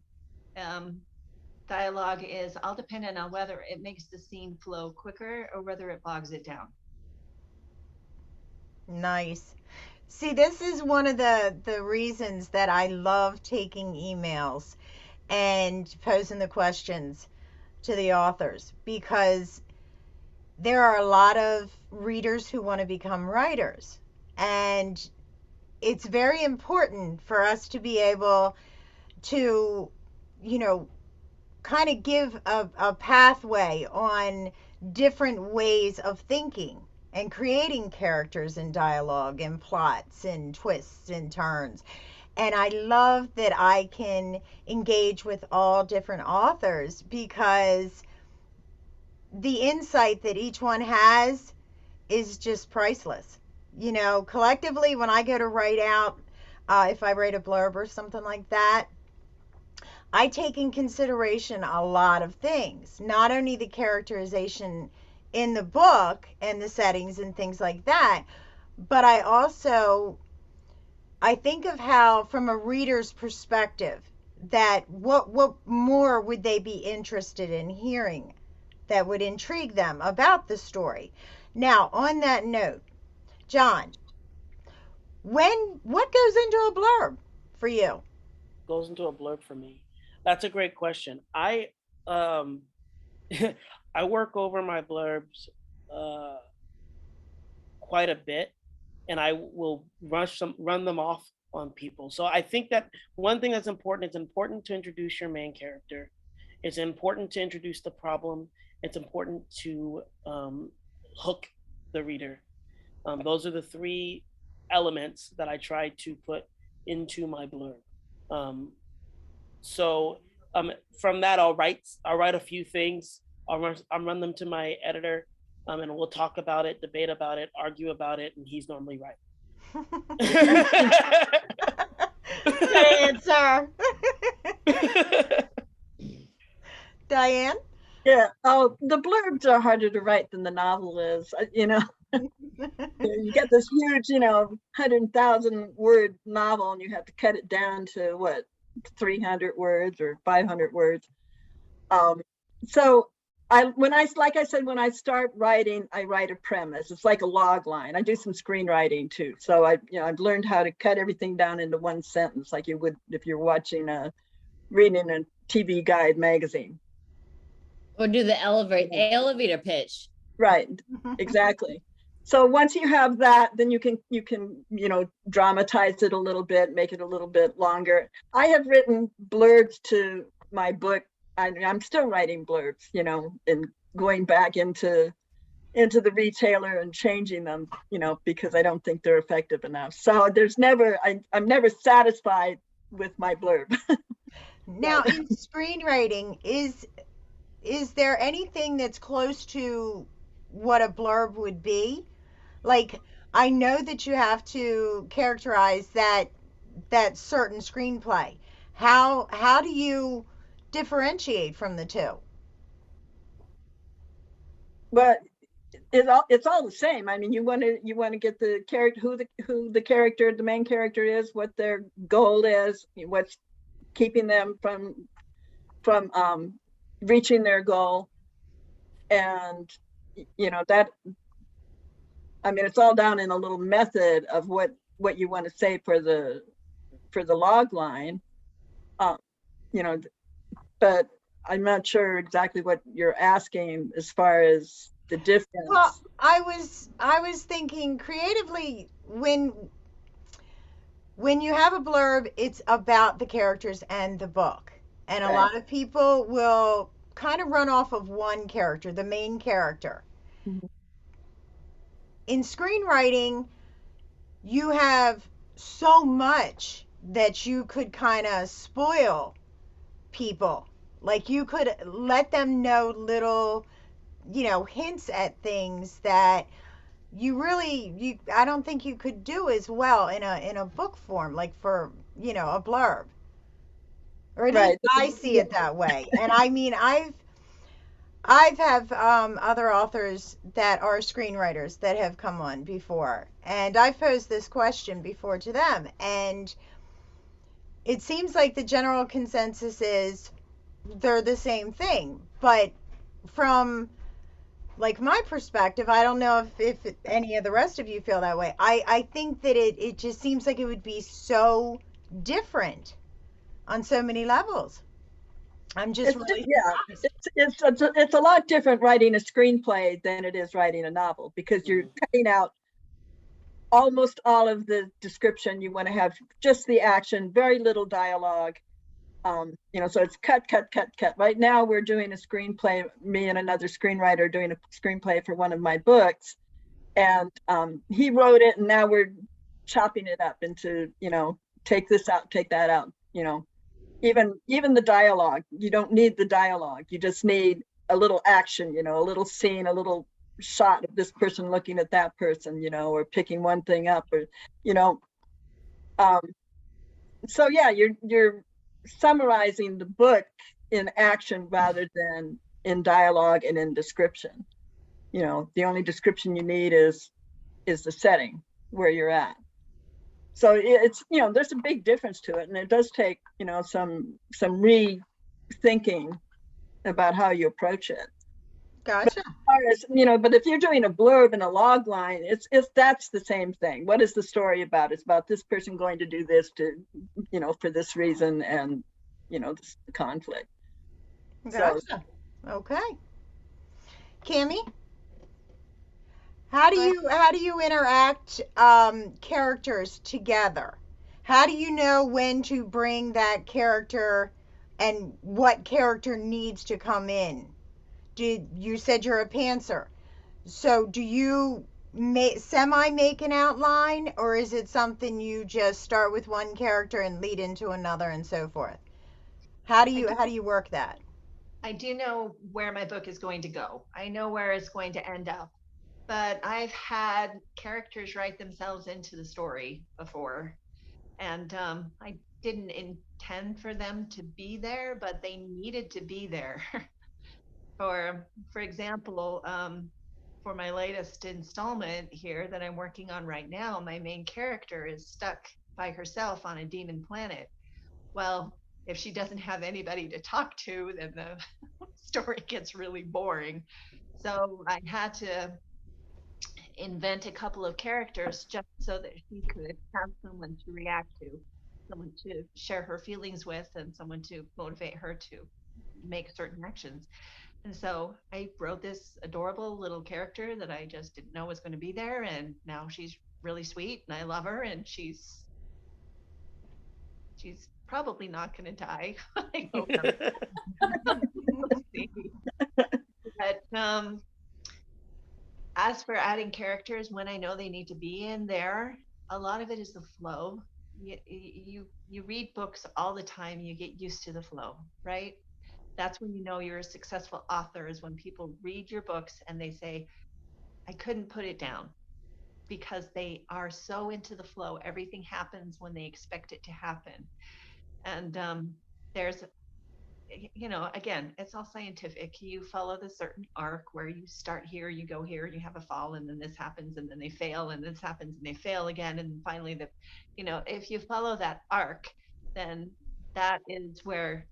dialogue is all dependent on whether it makes the scene flow quicker or whether it bogs it down. Nice. See, this is one of the reasons that I love taking emails and posing the questions to the authors, because there are a lot of readers who want to become writers, and it's very important for us to be able to, kind of give a pathway on different ways of thinking and creating characters and dialogue and plots and twists and turns. And I love that I can engage with all different authors, because the insight that each one has is just priceless. Collectively, when I go to write out, if I write a blurb or something like that, I take in consideration a lot of things, not only the characterization in the book and the settings and things like that, but I think of how, from a reader's perspective, that what more would they be interested in hearing that would intrigue them about the story. Now, on that note, John, what goes into a blurb for you? Goes into a blurb for me? That's a great question. I I work over my blurbs quite a bit, and I will run them off on people. So I think that one thing that's important, it's important to introduce your main character. It's important to introduce the problem. It's important to hook the reader. Those are the three elements that I try to put into my blurb. So From that, I'll write a few things. I'll run them to my editor, and we'll talk about it, debate about it, argue about it, and he's normally right. Good answer. Diane? Yeah. Oh, the blurbs are harder to write than the novel is. You get this huge, 100,000 word novel, and you have to cut it down to what, 300 words or 500 words. So when I start writing, I write a premise. It's like a log line. I do some screenwriting too. So I've learned how to cut everything down into one sentence, like you would if you're reading a TV guide magazine. Or do the elevator pitch. Right, exactly. So once you have that, then you can dramatize it a little bit, make it a little bit longer. I have written blurbs to my book. I'm still writing blurbs, and going back into the retailer and changing them, because I don't think they're effective enough. So I'm never satisfied with my blurb. Now, in screenwriting, is there anything that's close to what a blurb would be? Like, I know that you have to characterize that certain screenplay. How do you differentiate from the two? But it's all the same. I mean, you want to get the character, who the main character is, what their goal is, what's keeping them from reaching their goal, and that. I mean, it's all down in a little method of what you want to say for the log line, but I'm not sure exactly what you're asking as far as the difference. Well, I was thinking creatively, when you have a blurb, it's about the characters and the book, and a lot of people will kind of run off of one character, the main character. Mm-hmm. In screenwriting, you have so much that you could kind of spoil people. Like, you could let them know little, hints at things that I don't think you could do as well in a book form, like for, a blurb. Or at least I see it that way. And I mean, I've have other authors that are screenwriters that have come on before, and I've posed this question before to them, and it seems like the general consensus is they're the same thing. But from like my perspective, I don't know if any of the rest of you feel that way. I think that it just seems like it would be so different on so many levels. I'm just it's a lot different writing a screenplay than it is writing a novel, because you're cutting out almost all of the description. You want to have just the action, very little dialogue. So it's cut. Right now we're doing a screenplay, me and another screenwriter doing a screenplay for one of my books, and he wrote it, and now we're chopping it up into, take this out, take that out, even the dialogue. You don't need the dialogue. You just need a little action, a little scene, a little shot of this person looking at that person, or picking one thing up, or, so yeah, you're summarizing the book in action rather than in dialogue and in description. The only description you need is the setting where you're at. So it's, there's a big difference to it, and it does take, some rethinking about how you approach it. Gotcha. But if you're doing a blurb and a log line, that's the same thing. What is the story about? It's about this person going to do this for this reason, and this conflict. Gotcha. So, okay. Cammie, how do you interact characters together? How do you know when to bring that character and what character needs to come in? You said you're a pantser, so do you semi make an outline, or is it something you just start with one character and lead into another and so forth? How do you work that? I do know where my book is going to go. I know where it's going to end up. But I've had characters write themselves into the story before. And I didn't intend for them to be there, but they needed to be there. For example, for my latest installment here that I'm working on right now, my main character is stuck by herself on a demon planet. Well, if she doesn't have anybody to talk to, then the story gets really boring. So I had to invent a couple of characters just so that she could have someone to react to, someone to share her feelings with, and someone to motivate her to make certain actions. And so I wrote this adorable little character that I just didn't know was going to be there, and now she's really sweet and I love her, and she's probably not going to die. I hope not. We'll see. But as for adding characters when I know they need to be in there, a lot of it is the flow. You read books all the time, you get used to the flow, right? That's when you know you're a successful author, is when people read your books and they say, I couldn't put it down, because they are so into the flow. Everything happens when they expect it to happen. And there's, again, it's all scientific. You follow the certain arc where you start here, you go here, you have a fall, and then this happens, and then they fail, and this happens, and they fail again. And finally, if you follow that arc, then that is where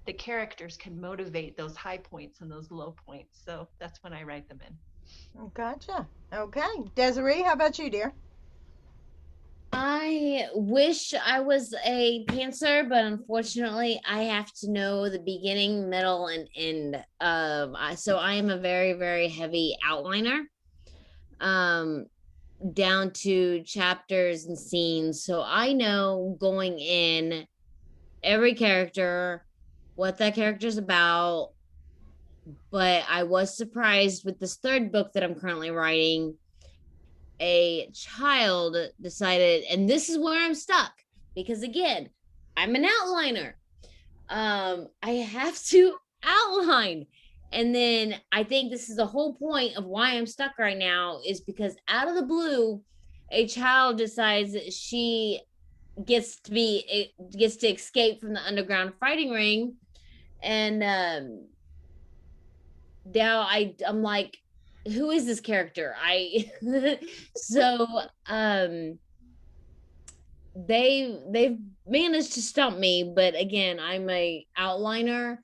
the characters can motivate those high points and those low points. So that's when I write them in. Gotcha. Okay. Desiree, how about you, dear? I wish I was a pantser, but unfortunately I have to know the beginning, middle, and end. So I am a very, very heavy outliner, down to chapters and scenes. So I know going in every character, what that character's about. But I was surprised with this third book that I'm currently writing. A child decided, and this is where I'm stuck, because again, I'm an outliner. I have to outline. And then I think this is the whole point of why I'm stuck right now, is because out of the blue, a child decides that she gets to escape from the underground fighting ring. And now I'm like, who is this character? So they've managed to stump me, but again, I'm a outliner,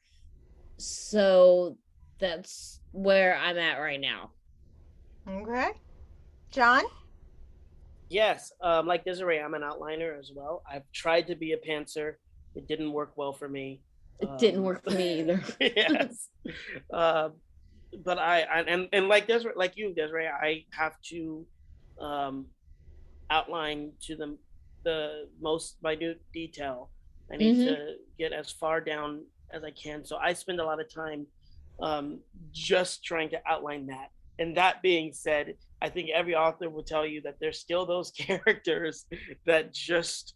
so that's where I'm at right now. Okay. John? Yes, like Desiree, I'm an outliner as well. I've tried to be a pantser. It didn't work well for me. It didn't work for me either. Yes. But and like Desiree, like you, Desiree, I have to outline to the most minute detail. I need to get as far down as I can. So I spend a lot of time just trying to outline that. And that being said, I think every author will tell you that there's still those characters that just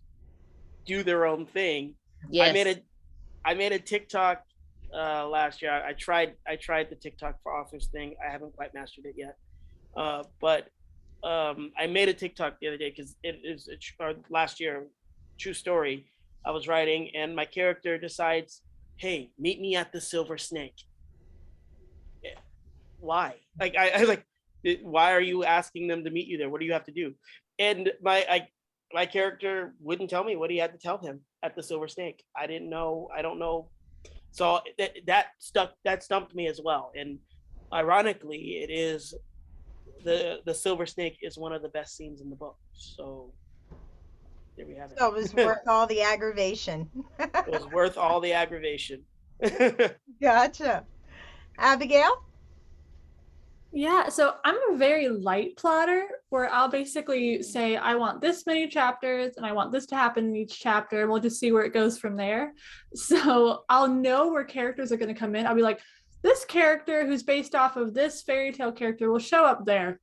do their own thing. Yes. I made a TikTok last year. I tried the TikTok for authors thing. I haven't quite mastered it yet. But I made a TikTok the other day because it is last year, true story. I was writing and my character decides, hey, meet me at the Silver Snake. Why? Like I like, why are you asking them to meet you there? What do you have to do? And my character wouldn't tell me what he had to tell him at the Silver Snake. I don't know. So that stumped me as well. And ironically, it is the Silver Snake is one of the best scenes in the book. So there we have it. So it was worth all the aggravation. It was worth all the aggravation. Gotcha. Abigail? Yeah, so I'm a very light plotter where I'll basically say, I want this many chapters and I want this to happen in each chapter, and we'll just see where it goes from there. So I'll know where characters are going to come in. I'll be like, this character who's based off of this fairy tale character will show up there.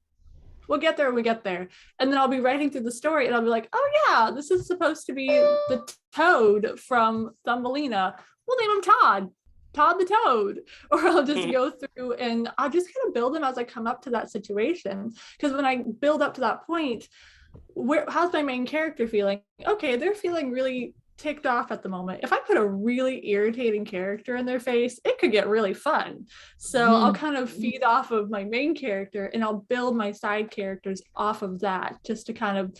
We'll get there when we get there. And then I'll be writing through the story and I'll be like, oh yeah, this is supposed to be the toad from Thumbelina. we'll name him Todd the Toad. Or I'll just go through and I'll just kind of build them as I come up to that situation. Because when I build up to that point, how's my main character feeling? Okay, they're feeling really ticked off at the moment. If I put a really irritating character in their face, it could get really fun. So I'll kind of feed off of my main character and I'll build my side characters off of that just to kind of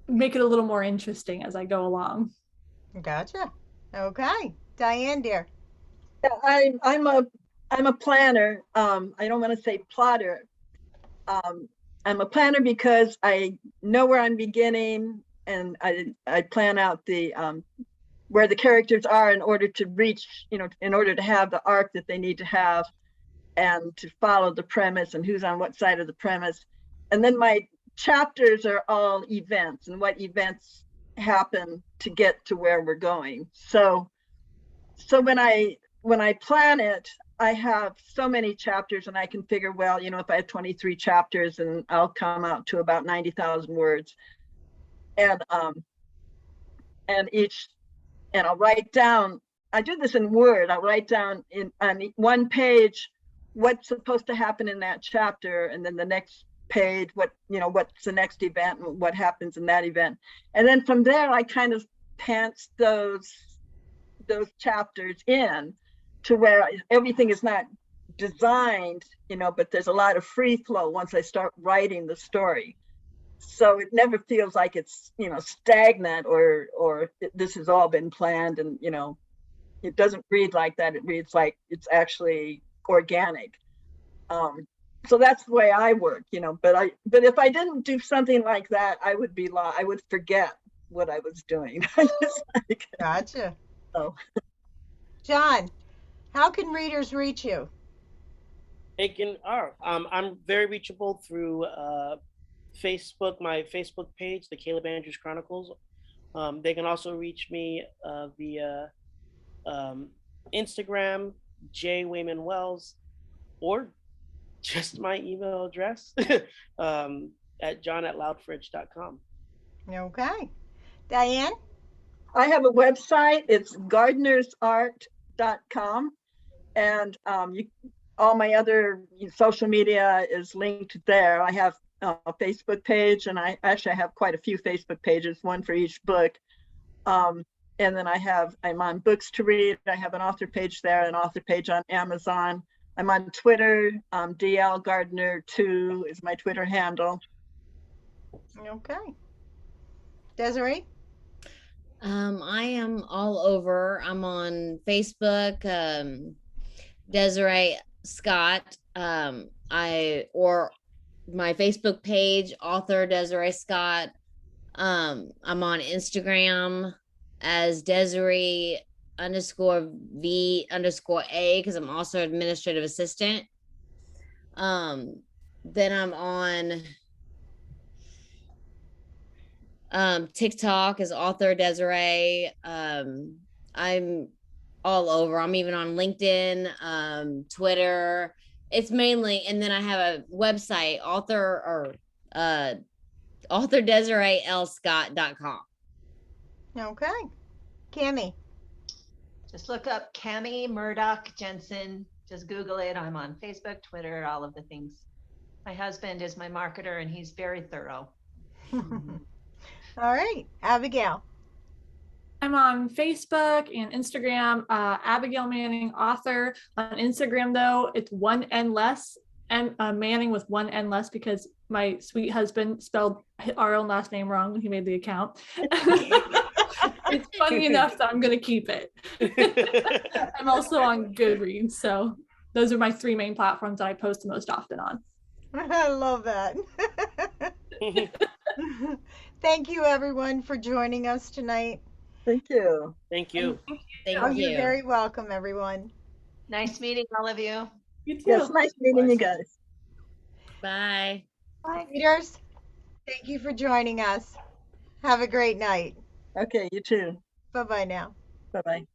make it a little more interesting as I go along. Gotcha. Okay. Diane, dear. I'm a planner. I don't want to say plotter. I'm a planner because I know where I'm beginning, and I plan out the where the characters are in order to reach, in order to have the arc that they need to have, and to follow the premise and who's on what side of the premise. And then my chapters are all events and what events happen to get to where we're going. So when I plan it, I have so many chapters, and I can figure, well, if I have 23 chapters, and I'll come out to about 90,000 words. And I'll write down, I do this in Word, I'll write down on one page what's supposed to happen in that chapter, and then the next page, what's the next event and what happens in that event. And then from there, I kind of pants those chapters in to where everything is not designed, but there's a lot of free flow once I start writing the story. So it never feels like it's, stagnant or this has all been planned, and, it doesn't read like that. It reads like it's actually organic. So that's the way I work, but if I didn't do something like that, I would forget what I was doing. Gotcha. So. John, how can readers reach you? I'm very reachable through Facebook, my Facebook page, the Caleb Andrews Chronicles. They can also reach me via Instagram, J Wayman Wells, or just my email address at john@loudfridge.com. Okay. Diane? I have a website. It's gardenersart.com, and all my other social media is linked there. I have a Facebook page, and I actually have quite a few Facebook pages, one for each book. And then I'm on Books to Read. I have an author page there, an author page on Amazon. I'm on Twitter. DL Gardner 2 is my Twitter handle. Okay. Desiree? I am all over. I'm on Facebook, Desiree Scott. Or my Facebook page, author Desiree Scott. I'm on Instagram as Desiree_V_A because I'm also administrative assistant. Then I'm on TikTok as author Desiree. I'm all over. I'm even on LinkedIn, Twitter. It's mainly, and then I have a website, authordesireelScott.com. Okay. Cami? Just look up Cami Murdoch Jensen. Just Google it. I'm on Facebook, Twitter, all of the things. My husband is my marketer, and he's very thorough. All right. Abigail? I'm on Facebook and Instagram, Abigail Manning, author. On Instagram, though, it's one N less, and Manning with one N less, because my sweet husband spelled our own last name wrong when he made the account. It's funny enough that I'm going to keep it. I'm also on Goodreads, so those are my three main platforms that I post the most often on. I love that. Thank you, everyone, for joining us tonight. Thank you. Thank you. Thank you. You're very welcome, everyone. Nice meeting all of you. You too. Yes, nice meeting you guys. Bye. Bye, readers. Thank you for joining us. Have a great night. Okay, you too. Bye-bye now. Bye-bye.